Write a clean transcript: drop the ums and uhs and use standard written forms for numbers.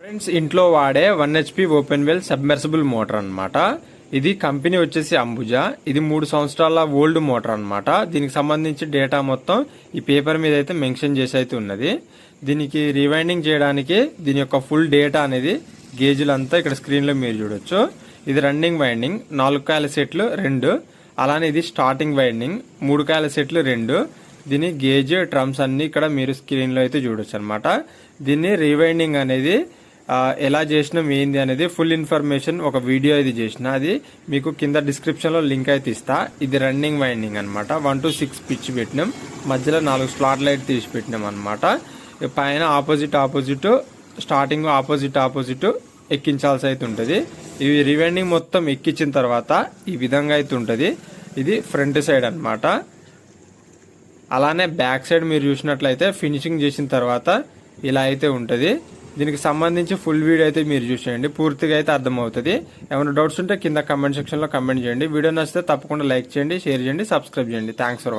Friends, ఇంట్లో వాడే 1 HP open well submersible motor అన్నమాట. ఇది కంపెనీ వచ్చేసి అంబుజా. ఇది 3 సంవత్సరాల ఓల్డ్ మోటార్ అన్నమాట. దీనికి సంబంధించి డేటా మొత్తం ఈ పేపర్ మీద అయితే మెన్షన్ చేసి అయితే ఉన్నది. దీనికి రీవైండింగ్ చేయడానికి దీని యొక్క ఫుల్ డేటా అనేది గేజులంతా ఇక్కడ స్క్రీన్ లో మీరు చూడొచ్చు. ఇది రన్నింగ్ వైండింగ్ 4 కాయల సెట్లు 2. అలానే ఇది స్టార్టింగ్ వైండింగ్ 3 కాయల సెట్లు 2. దీని గేజ్ ట్రమ్స్ అన్ని ఇక్కడ మీరు స్క్రీన్ లో అయితే చూడొచ్చు అనమాట. దీన్ని రీవైండింగ్ అనేది ఎలా చేసినాం ఏంది అనేది ఫుల్ ఇన్ఫర్మేషన్ ఒక వీడియో అయితే చేసిన, అది మీకు కింద డిస్క్రిప్షన్ లో లింక్ అయితే ఇస్తా. ఇది రన్నింగ్ వైండింగ్ అనమాట. 1 to 6 పిచ్ పెట్టినాం, మధ్యలో 4 స్లాట్ లైట్ తీసి పెట్టినాం అనమాట. పైన ఆపోజిట్ స్టార్టింగ్ ఆపోజిట్ ఎక్కించాల్సి అయితే ఉంటుంది. ఇవి రివైండింగ్ మొత్తం ఎక్కించిన తర్వాత ఈ విధంగా అయితే ఉంటుంది. ఇది ఫ్రంట్ సైడ్ అనమాట. అలానే బ్యాక్ సైడ్ మీరు చూసినట్లయితే ఫినిషింగ్ చేసిన తర్వాత ఇలా అయితే ఉంటుంది. దీనికి సంబంధించి ఫుల్ వీడియో అయితే మీరు చూసేయండి, పూర్తిగా అయితే అర్థమవుతుంది. ఏమైనా డౌట్స్ ఉంటే కింద కమెంట్ సెక్షన్ లో కమెంట్ చేయండి. వీడియో నచ్చితే తప్పకుండా లైక్ చేయండి, షేర్ చేయండి, సబ్స్క్రైబ్ చేయండి. Thanks for watching.